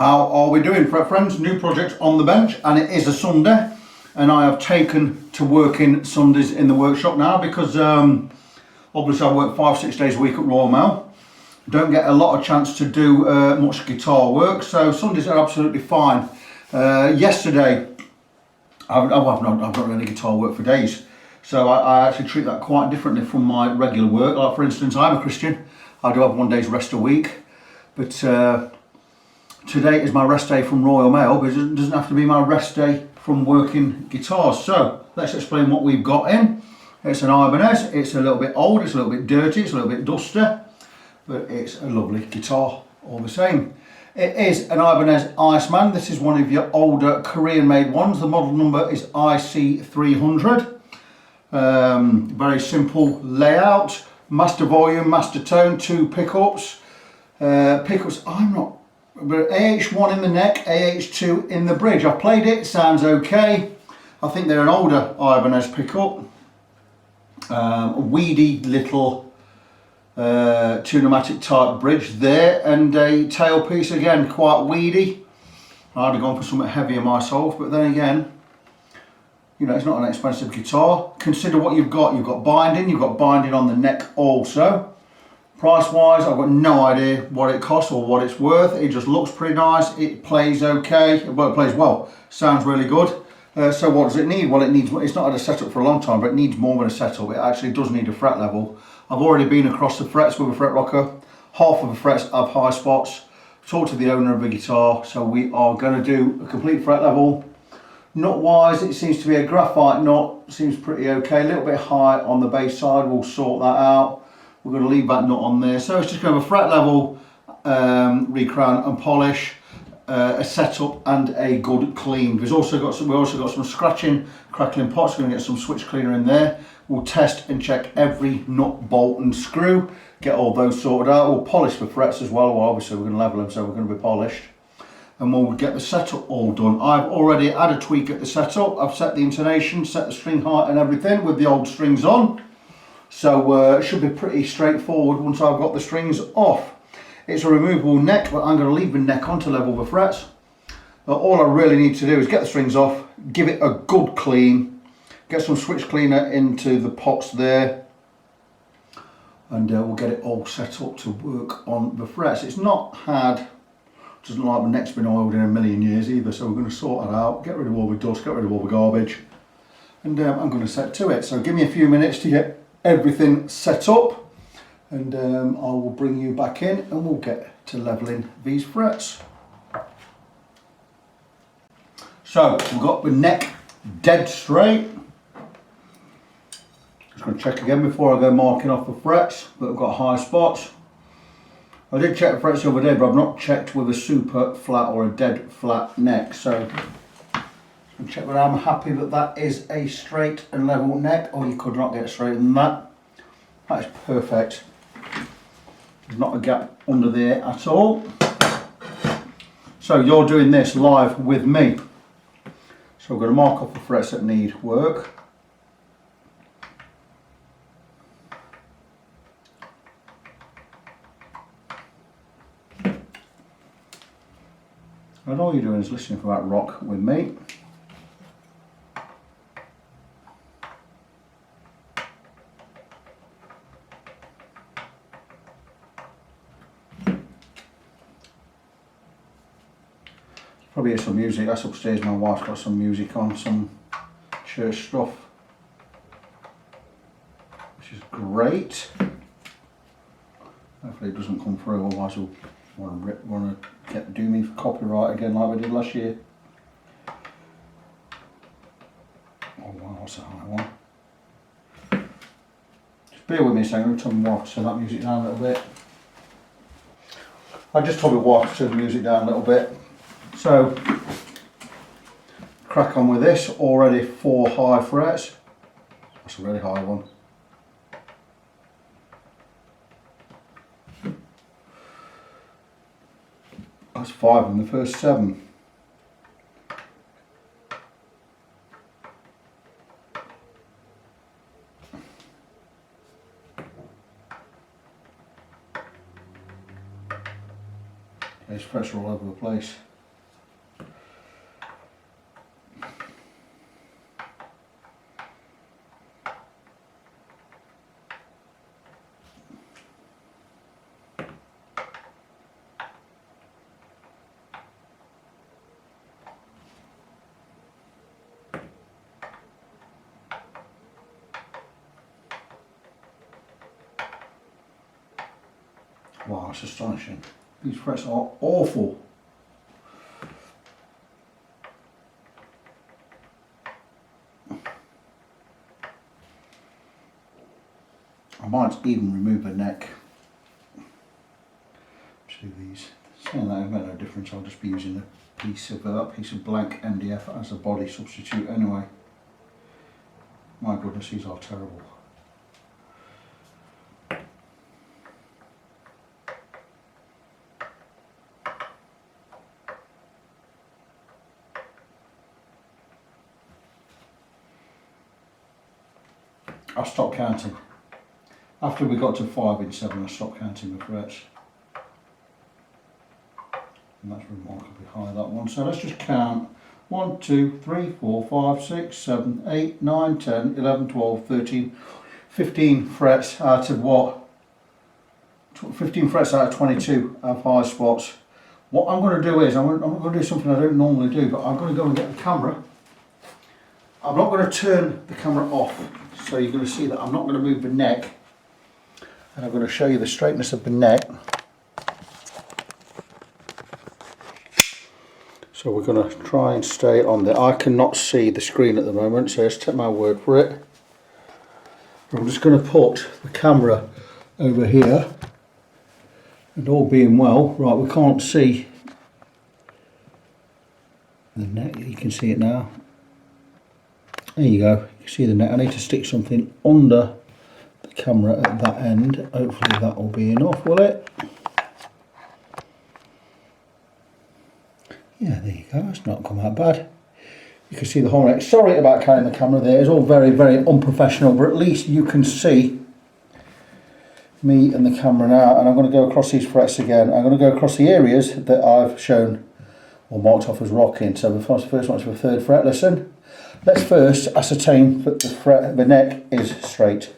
How are we doing, friends? New project on the bench, and it is a Sunday, and I have taken to working Sundays in the workshop now because obviously I work 5-6 days a week at Royal Mail. Don't get a lot of chance to do much guitar work, so Sundays are absolutely fine. Yesterday, I've not done any guitar work for days, so I actually treat that quite differently from my regular work. Like for instance, I'm a Christian. I do have 1 day's rest a week, but today is my rest day from Royal Mail, but it doesn't have to be my rest day from working guitars. So let's explain what we've got in. It's an Ibanez. It's a little bit old, it's a little bit dirty, it's a little bit dusty, but it's a lovely guitar all the same. It is an Ibanez Iceman. This is one of your older Korean made ones. The model number is IC300. Very simple layout. Master volume, master tone, 2 pickups. Pickups, but AH1 in the neck, AH2 in the bridge. I've played it, sounds okay. I think they're an older Ibanez pickup. A weedy little pneumatic type bridge there, and a tailpiece again, quite weedy. I'd have gone for something heavier myself, but then again, you know, it's not an expensive guitar. Consider what you've got. You've got binding on the neck also. Price wise, I've got no idea what it costs or what it's worth. It just looks pretty nice. It plays okay. Well, it plays well. Sounds really good. So what does it need? Well, it's not had a setup for a long time, but it needs more than a setup. It actually does need a fret level. I've already been across the frets with a fret rocker. Half of the frets have high spots. Talked to the owner of the guitar, so we are going to do a complete fret level. Nut wise, it seems to be a graphite nut. Seems pretty okay. A little bit high on the bass side. We'll sort that out. We're going to leave that nut on there. So it's just going to have a fret level, recrown and polish, a setup and a good clean. We also got some scratching, crackling pots. We're going to get some switch cleaner in there. We'll test and check every nut, bolt and screw. Get all those sorted out. We'll polish the frets as well. Well, obviously we're going to level them, so we're going to be polished. And we'll get the setup all done. I've already had a tweak at the setup. I've set the intonation, set the string height and everything with the old strings on. So it should be pretty straightforward once I've got the strings off. It's a removable neck, but I'm going to leave the neck on to level the frets. All I really need to do is get the strings off, give it a good clean, get some switch cleaner into the pots there, and we'll get it all set up to work on the frets. It's not had, doesn't like the neck's been oiled in a million years either, so we're going to sort it out, get rid of all the dust, get rid of all the garbage, and I'm going to set to it. So give me a few minutes to get everything set up, and I will bring you back in and we'll get to leveling these frets. So we've got the neck dead straight. Just going to check again before I go marking off the frets that have got high spots. I did check the frets the other day, but I've not checked with a super flat or a dead flat neck, so check that I'm happy that that is a straight and level neck. Oh, you could not get straighter than that. That is perfect. There's not a gap under there at all. So you're doing this live with me. So we're going to mark off the frets that need work. And all you're doing is listening for that rock with me. Probably hear some music. That's upstairs. My wife's got some music on, some church stuff, which is great. Hopefully it doesn't come through, otherwise we'll want to do me for copyright again like we did last year. Oh wow, that's a high one. Just bear with me a second. I'm going to turn my wife to turn that music down a little bit. I just told my wife to turn the music down a little bit. So, crack on with this. Already 4 high frets. That's a really high one. That's 5 in the first 7. These frets are all over the place. Wow, it's astonishing. These frets are awful. I might even remove the neck. See these. Saying that will make no difference. I'll just be using a piece of blank MDF as a body substitute anyway. My goodness, these are terrible. I stopped counting. After we got to 5 in 7, I stopped counting the frets. And that's remarkably high, that one. So let's just count. 1, 2, 3, 4, 5, 6, 7, 8, 9, 10, 11, 12, 13, 15 frets out of what? 15 frets out of 22 have high spots. What I'm going to do is, I'm going to do something I don't normally do, but I'm going to go and get the camera. I'm not going to turn the camera off, so you're going to see that I'm not going to move the neck. And I'm going to show you the straightness of the neck. So we're going to try and stay on there. I cannot see the screen at the moment, so just take my word for it. I'm just going to put the camera over here, and all being well, right, we can't see the neck. You can see it now. There you go, you can see the neck. I need to stick something under the camera at that end. Hopefully that will be enough, will it? Yeah, there you go, it's not come out bad. You can see the whole neck. Sorry about carrying the camera there, it's all very, very unprofessional, but at least you can see me and the camera now. And I'm going to go across these frets again. I'm going to go across the areas that I've shown or marked off as rocking. So the first one's for the 3rd fret. Listen, let's first ascertain that the neck is straight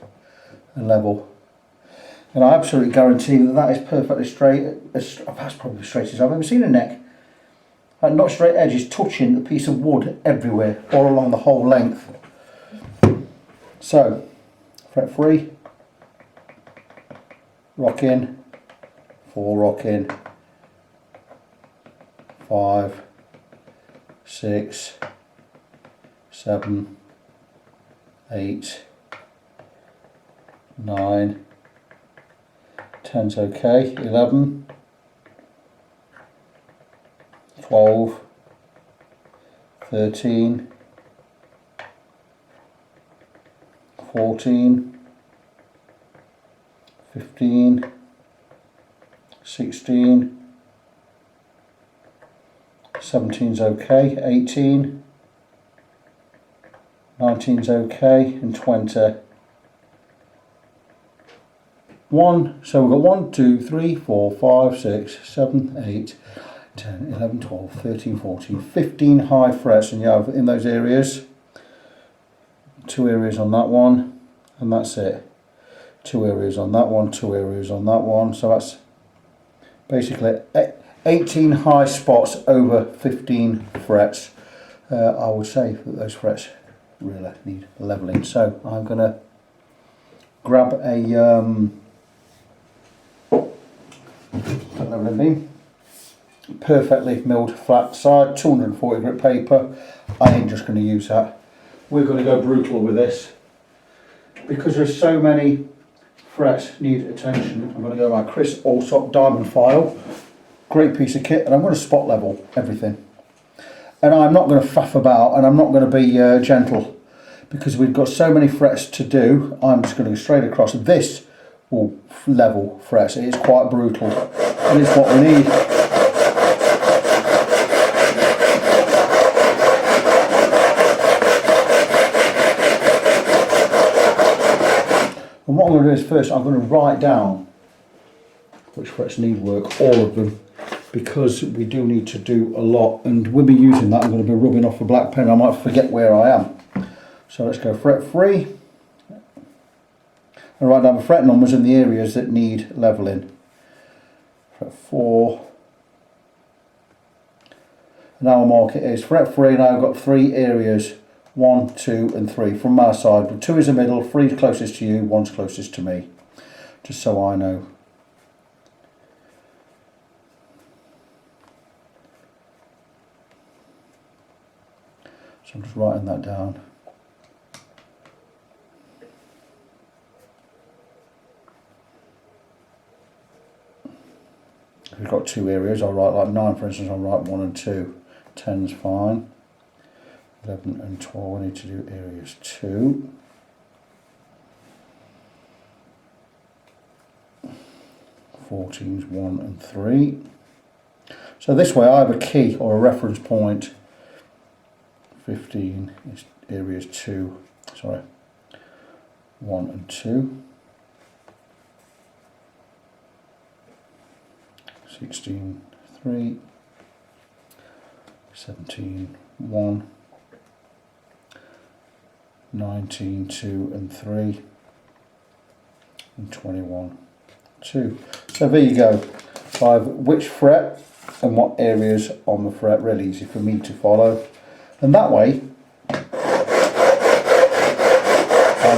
and level. And I absolutely guarantee that that is perfectly straight. That's probably as straight as I've ever seen a neck. And not straight edges touching the piece of wood everywhere, all along the whole length. So, fret 3, rock in, 4 rock in, 5, 6, 7, 8, 9, 10's okay, 11, 12, 13, 14, 15, 16, 17's okay, 18, 19's okay, and 20. So we've got 1, 2, 3, 4, 5, 6, 7, 8, 10, 11, 12, 13, 14, 15 high frets, and you have in those areas 2 areas on that one, and that's it. 2 areas on that one, 2 areas on that one, so that's basically 18 high spots over 15 frets. I would say that those frets really need levelling, so I'm going to grab a levelling beam. Perfectly milled flat side, 240 grit paper. I ain't just going to use that. We're going to go brutal with this because there's so many frets need attention. I'm going to go my Chris Allsop diamond file, great piece of kit, and I'm going to spot level everything. And I'm not going to faff about, and I'm not going to be gentle because we've got so many frets to do. I'm just going to go straight across. This will level frets. It is quite brutal, and it's what we need. And what I'm going to do is first I'm going to write down which frets need work, all of them, because we do need to do a lot, and with me using that I'm going to be rubbing off a black pen. I might forget where I am. So let's go fret 3 and write down the fret numbers in the areas that need levelling. Fret 4. And now I'll mark it as fret 3, and I've got 3 areas. 1, 2 and 3 from my side. 2 is the middle, 3 is closest to you, 1's closest to me. Just so I know. So I'm just writing that down. If we've got two areas, I'll write like 9 for instance, I'll write 1 and 2. 10's fine. 11 and 12, I need to do areas 2. 14's 1 and 3. So this way I have a key or a reference point. 15 is areas 2, sorry, 1 and 2. 16, 3. 17, 1. 19, 2 and 3. And 21, 2. So there you go. So I have which fret and what areas on the fret, really easy for me to follow. And that way, I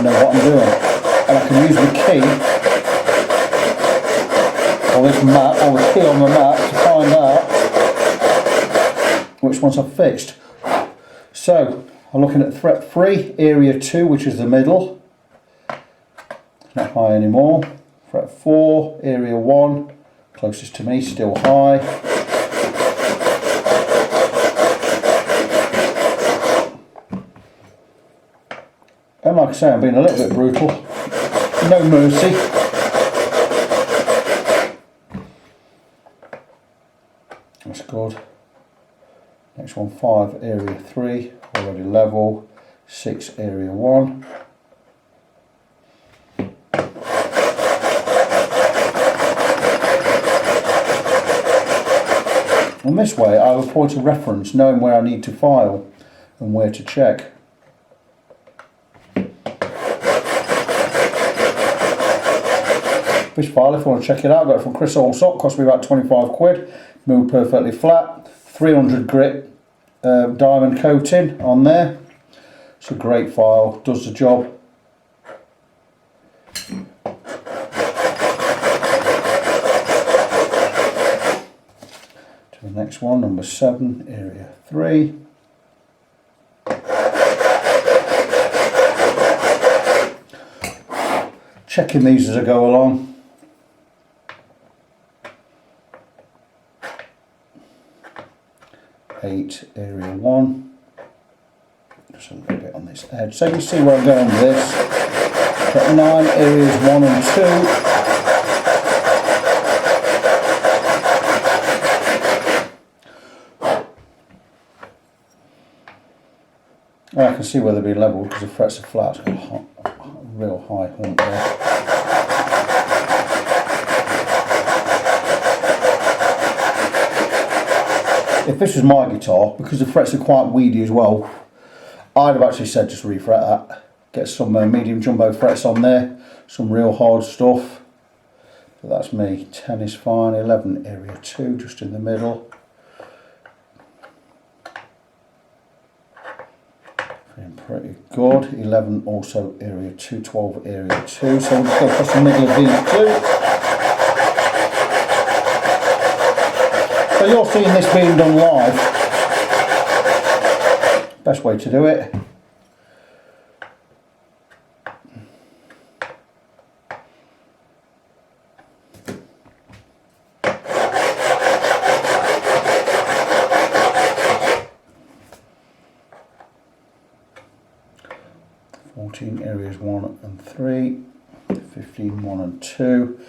know what I'm doing. And I can use the key, or this map, or the key on the map to find out which ones I've fixed. So, I'm looking at fret 3, area 2, which is the middle. It's not high anymore. Fret 4, area 1, closest to me, still high. And like I say, I'm being a little bit brutal. No mercy. That's good. Next one, 5, area 3, already level. 6, area 1. And this way I have a point of reference, knowing where I need to file and where to check. This file, if you want to check it out, got it from Chris Allsop, cost me about 25 quid, milled perfectly flat, 300 grit diamond coating on there. It's a great file, does the job. To the next one, number 7, area 3. Checking these as I go along. Eight, area 1. Just a little bit on this edge. So you see where I'm going with this. Got 9, areas 1 and 2. I can see where they'll be level because the frets are flat. It's got a real high hump there. If this was my guitar, because the frets are quite weedy as well, I'd have actually said just refret that. Get some medium jumbo frets on there, some real hard stuff. But that's me. 10 is fine, 11 area 2, just in the middle. Feeling pretty good. 11 also area 2, 12 area 2. So we'll just go across the middle of these two. So you're seeing this being done live. Best way to do it. Areas 1 and 3, 15, 1 and 2.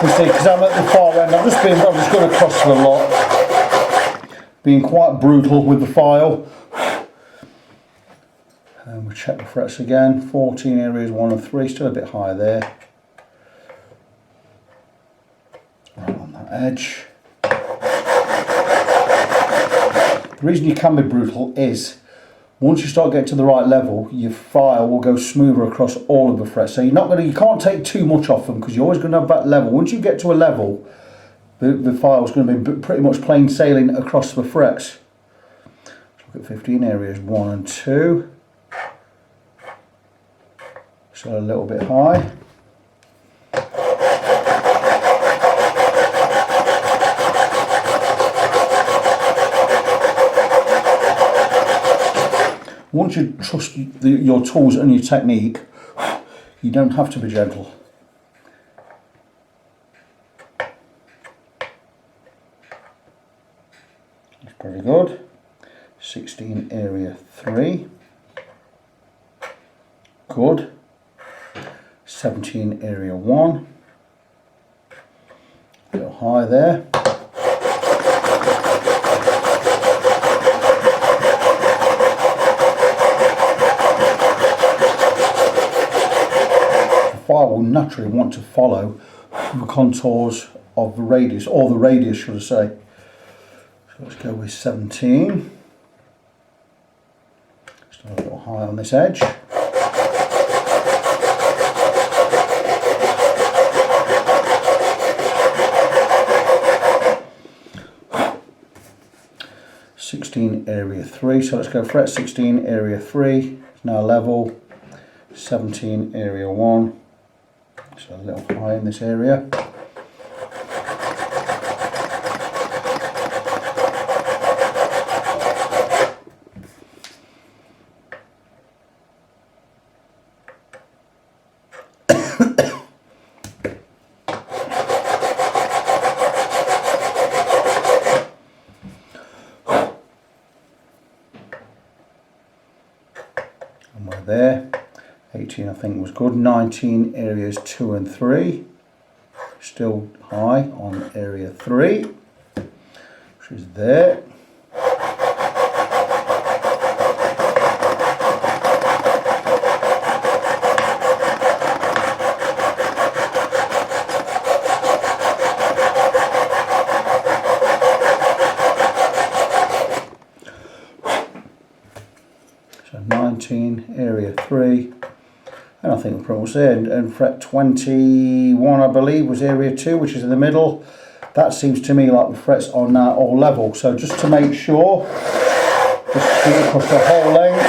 You see, because I'm at the far end, I'm just going across the lot, being quite brutal with the file. And we'll check the frets again. 14 areas 1 and 3, still a bit high there. Right on that edge. The reason you can be brutal is once you start getting to the right level, your file will go smoother across all of the frets. So you can't take too much off them because you're always going to have that level. Once you get to a level, the file's going to be pretty much plain sailing across the frets. Let's look at 15 areas 1 and 2. So a little bit high. Once you trust your tools and your technique, you don't have to be gentle. That's pretty good. 16 area 3. Good. 17 area 1. A little high there. The file will naturally want to follow the contours of the radius, or the radius should I say. So let's go with 17. Start a little high on this edge. Area 3, so let's go fret 16 area 3, it's now level. 17 area 1, so a little high in this area. There, 18 I think was good. 19 areas 2 and 3, still high on area 3, which is there. So 19 area 3, and I think we're pretty much there. And fret 21 I believe was area 2, which is in the middle. That seems to me like the frets are now all level. So just to make sure, just do it across the whole length.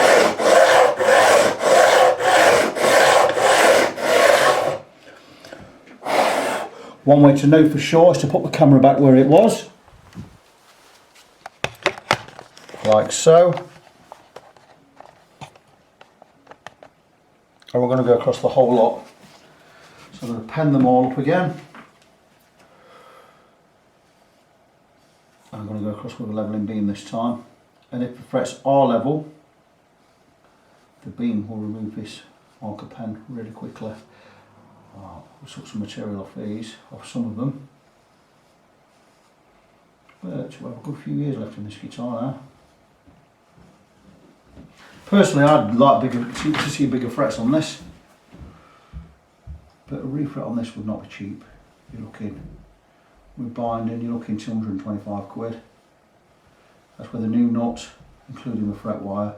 One way to know for sure is to put the camera back where it was, like so. And we're going to go across the whole lot. So I'm going to pen them all up again. I'm going to go across with a levelling beam this time. And if the frets are level, the beam will remove this marker pen really quickly. We'll suck some material off these, off some of them. But we have a good few years left in this guitar now. Personally, I'd like to see bigger frets on this, but a refret on this would not be cheap. You're looking, with binding, you're looking 225 quid. That's with a new nut, including the fret wire.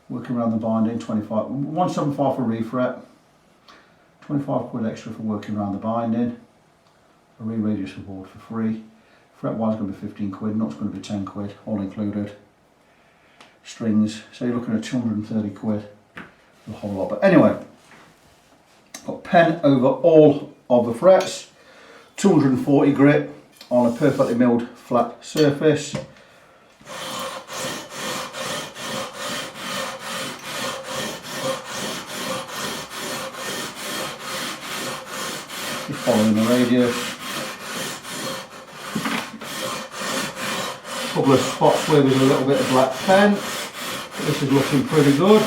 Working around the binding, 175 for refret, 25 quid extra for working around the binding, a re-radius board for free. Fret wire's going to be 15 quid, nut's going to be 10 quid, all included. Strings, so you're looking at 230 quid for the whole lot. But anyway, got pen over all of the frets, 240 grit on a perfectly milled flat surface. Just following the radius. A couple of spots where there's a little bit of black pen. This is looking pretty good.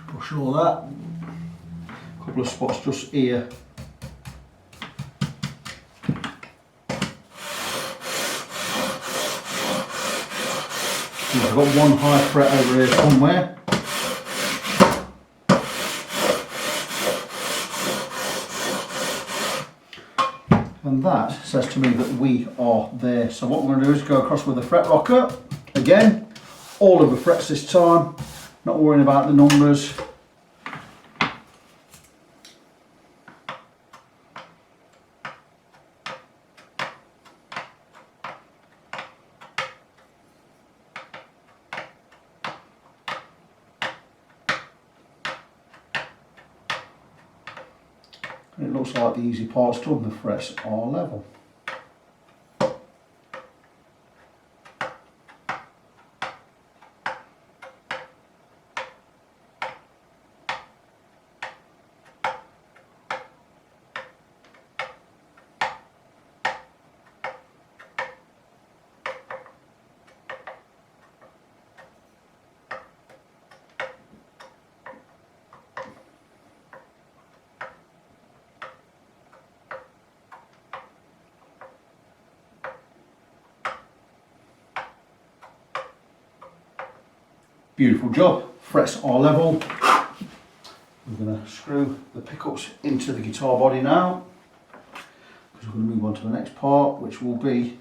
Brush all that. A couple of spots just here. I've got one high fret over here somewhere. And that says to me that we are there. So what we're going to do is go across with a fret rocker. Again, all of the frets this time. Not worrying about the numbers. looks like the easy part's done, the frets are level. Beautiful job, frets are level. We're going to screw the pickups into the guitar body now, because we're going to move on to the next part, which will be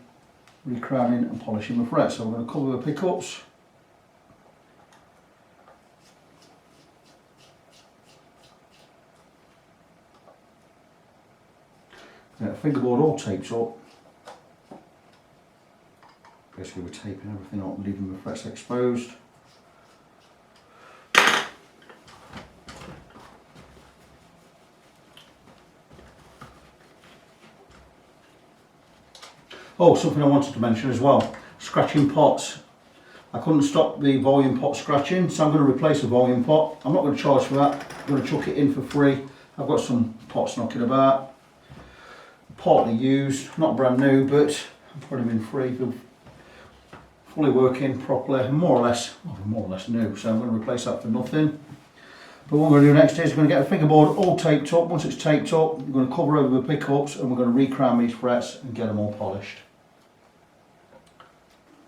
recrowning and polishing the frets. So we're going to cover the pickups. The fingerboard all tapes up. Basically we're taping everything up, leaving the frets exposed. Oh, something I wanted to mention as well, scratching pots. I couldn't stop the volume pot scratching, so I'm going to replace the volume pot. I'm not going to charge for that, I'm going to chuck it in for free. I've got some pots knocking about, partly used, not brand new, but I've put them in free. They're fully working properly, more or less new, so I'm going to replace that for nothing. But what we're going to do next is we're going to get the fingerboard all taped up. Once it's taped up, we're going to cover over the pickups and we're going to recrown these frets and get them all polished.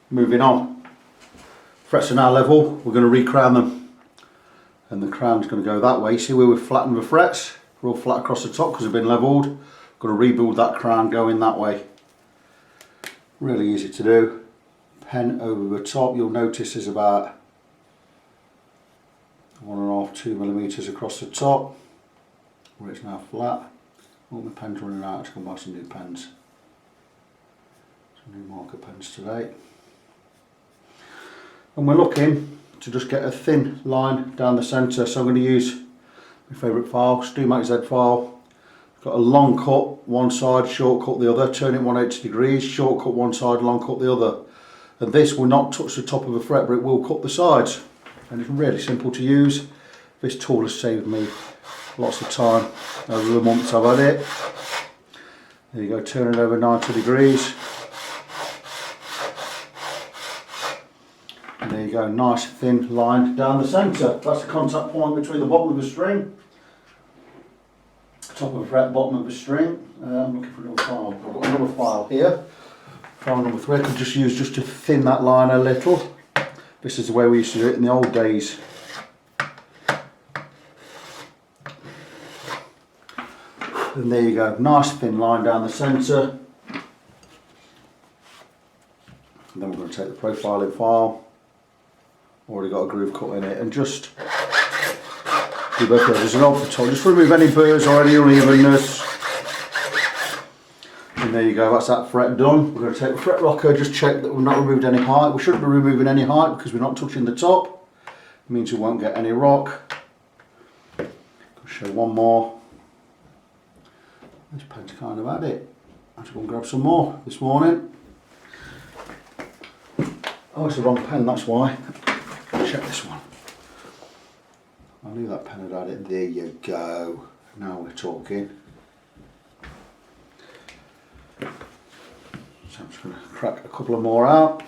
Moving on. Frets are now level, we're going to recrown them. And the crown's going to go that way. See where we've flattened the frets? They're all flat across the top because they've been levelled. We're going to rebuild that crown going that way. Really easy to do. Pen over the top, you'll notice there's about 1.5–2 millimeters across the top where it's now flat. Oh, my pen's running out, to come buy some new pens. Some new marker pens today. And we're looking to just get a thin line down the centre, so I'm going to use my favourite file, StuMac Z file. Got a long cut one side, short cut the other, turn it 180 degrees, short cut one side, long cut the other. And this will not touch the top of the fret, but it will cut the sides. And it's really simple to use. This tool has saved me lots of time over the months I've had it. There you go, turn it over 90 degrees. And there you go, nice thin line down the centre. That's the contact point between the bottom of the string, top of the fret, bottom of the string. I'm looking for another file. I've got another file here. File number 3 I could just use just to thin that line a little. This is the way we used to do it in the old days. And there you go, nice thin line down the centre. And then we're going to take the profiling file, already got a groove cut in it, and just do both edges and off the top. Just remove any burrs or any unevenness. And there you go, that's that fret done. We're going to take the fret rocker, just check that we've not removed any height. We shouldn't be removing any height because we're not touching the top. It means we won't get any rock. I'll show one more. This pen's kind of had it. I have to go and grab some more this morning. Oh, it's the wrong pen, that's why. Check this one. I knew that pen had had it. There you go. Now we're talking. So I'm just going to crack a couple of more out.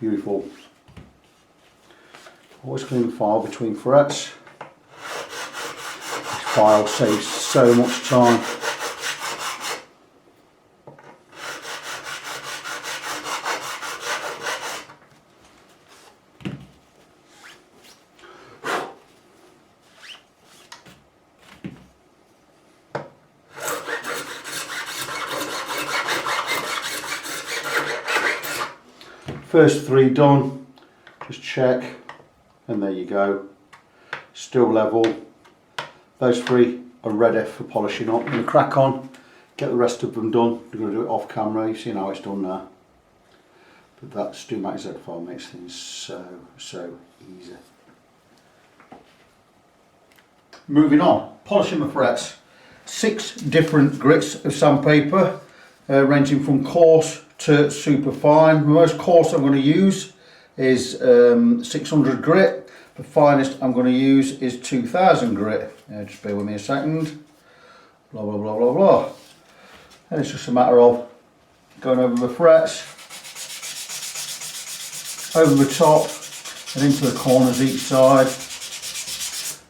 Beautiful. Always clean the file between frets. This file saves so much time. First 3 done. Just check, and there you go, still level. Those three are ready for polishing up. I'm going to crack on, get the rest of them done. I'm going to do it off camera. You've seen how it's done now. But that StuMatic Z file makes things so easy. Moving on, polishing the frets. 6 different grits of sandpaper, ranging from coarse to super fine. The most coarse I'm going to use is 600 grit. The finest I'm going to use is 2000 grit. Just bear with me a second. Blah blah blah blah blah. And it's just a matter of going over the frets, over the top and into the corners each side.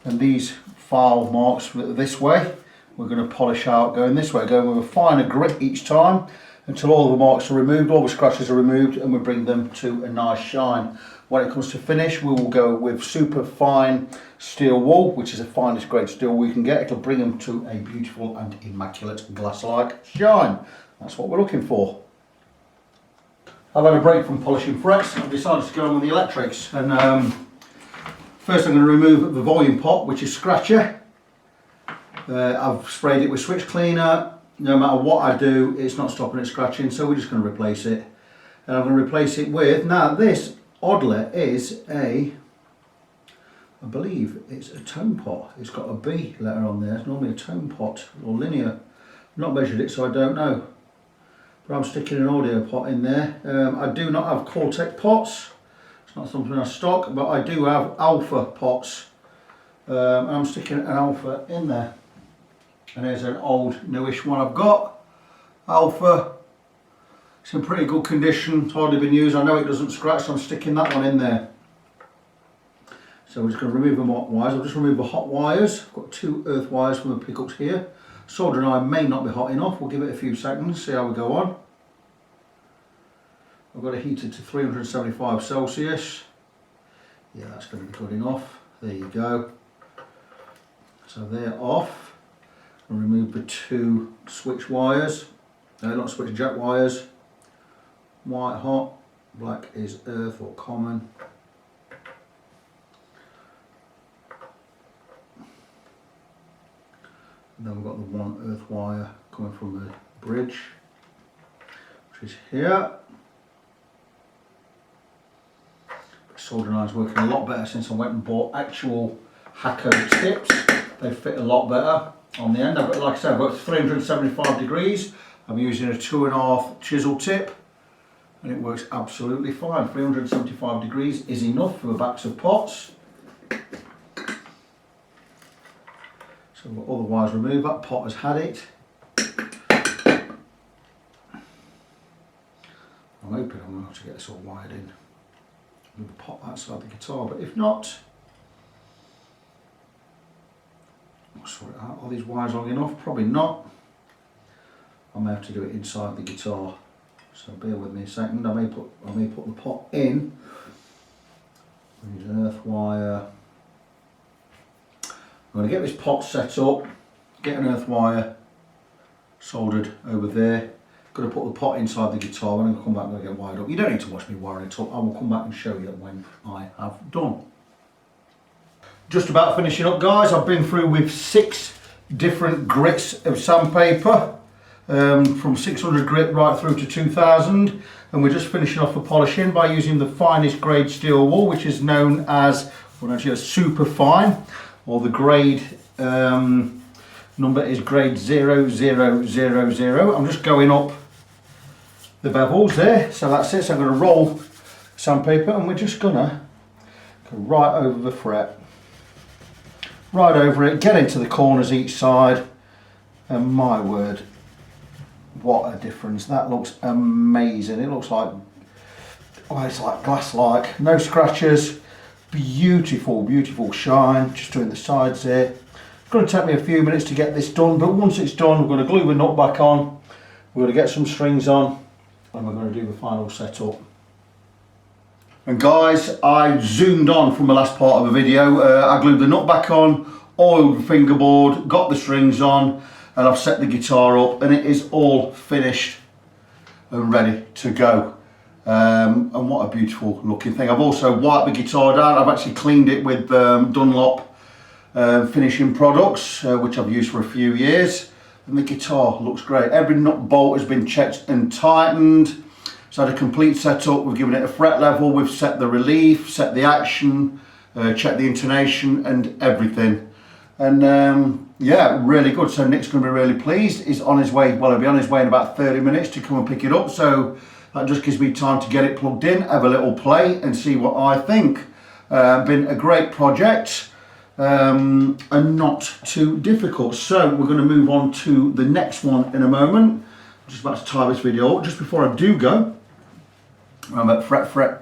And these file marks this way, we're going to polish out going this way, going with a finer grit each time until all the marks are removed, all the scratches are removed, and we bring them to a nice shine. When it comes to finish, we will go with super fine steel wool, which is the finest grade steel wool you can get. It'll bring them to a beautiful and immaculate glass-like shine. That's what we're looking for. I've had a break from polishing frets. I've decided to go on with the electrics, and first I'm going to remove the volume pot, which is scratcher. I've sprayed it with switch cleaner. No matter what I do, it's not stopping it scratching, so we're just going to replace it. And I'm going to replace it with, now this oddly is I believe it's a tone pot. It's got a B letter on there. It's normally a tone pot or linear. I've not measured it, so I don't know. But I'm sticking an audio pot in there. I do not have Cortex pots. It's not something I stock, but I do have alpha pots. And I'm sticking an alpha in there. And there's an old newish one I've got. Alpha. It's in pretty good condition. It's hardly been used. I know it doesn't scratch, so I'm sticking that one in there. So we're just going to remove the hot wires. I'll just remove the hot wires. I've got 2 earth wires from the pickups here. Soldering iron may not be hot enough. We'll give it a few seconds, see how we go on. I've got it heated to 375 Celsius. Yeah, that's going to be good enough. There you go. So they're off. I'll remove the 2 switch wires. No, not switch, jack wires. White hot, black is earth or common. And then we've got the 1 earth wire coming from the bridge, which is here. The soldering iron's working a lot better since I went and bought actual Hakko tips. They fit a lot better on the end. I've got, like I said, I've got 375 degrees. I'm using a 2.5 chisel tip, and it works absolutely fine. 375 degrees is enough for the backs of pots. So we've got all the wires removed. That pot has had it. I'm hoping I'm going to have to get this all wired in with the pot outside the guitar, but if not, I'll sort it out. Are these wires long enough? Probably not. I may have to do it inside the guitar, so bear with me a second. I may put the pot in. We need an earth wire. I'm going to get this pot set up, get an earth wire soldered over there. Going to put the pot inside the guitar, and then come back and get wired up. You don't need to watch me wiring it up. I will come back and show you when I have done. Just about finishing up, guys. I've been through with 6 different grits of sandpaper. From 600 grit right through to 2000, and we're just finishing off the polishing by using the finest grade steel wool, which is known as, well, actually super fine, or the grade number is grade 0000. I'm just going up the bevels there, so that's it. So I'm going to roll sandpaper, and we're just gonna go right over the fret, right over it, get into the corners each side, and my word, what a difference. That looks amazing. It looks like, oh, it's like glass-like. No scratches. Beautiful, beautiful shine. Just doing the sides there. It's going to take me a few minutes to get this done, but once it's done, we're going to glue the nut back on. We're going to get some strings on, and we're going to do the final setup. And guys, I zoomed on from the last part of the video. I glued the nut back on, oiled the fingerboard, got the strings on, and I've set the guitar up, and it is all finished and ready to go. And what a beautiful looking thing. I've also wiped the guitar down. I've actually cleaned it with Dunlop finishing products, which I've used for a few years. And the guitar looks great. Every nut bolt has been checked and tightened. It's had a complete setup. We've given it a fret level. We've set the relief, set the action, checked the intonation and everything. And yeah, really good. So Nick's going to be really pleased. He's on his way. Well, he'll be on his way in about 30 minutes to come and pick it up. So that just gives me time to get it plugged in, have a little play and see what I think. Been a great project and not too difficult. So we're going to move on to the next one in a moment. I'm just about to tie this video up. Just before I do go, remember Fret Friend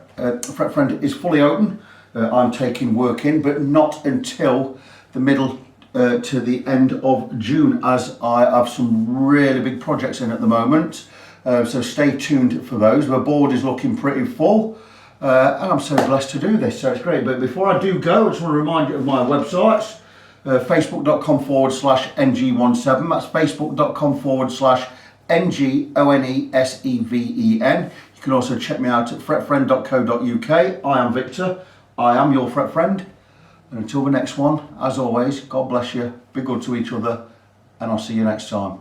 is fully open. I'm taking work in, but not until the middle to the end of June, as I have some really big projects in at the moment. So stay tuned for those. The board is looking pretty full and I'm so blessed to do this, so it's great. But before I do go, I just want to remind you of my websites. Facebook.com/NG17, that's Facebook.com/NGONESEVEN. You can also check me out at fretfriend.co.uk. I am Victor, I am your Fret Friend. And until the next one, as always, God bless you, be good to each other, and I'll see you next time.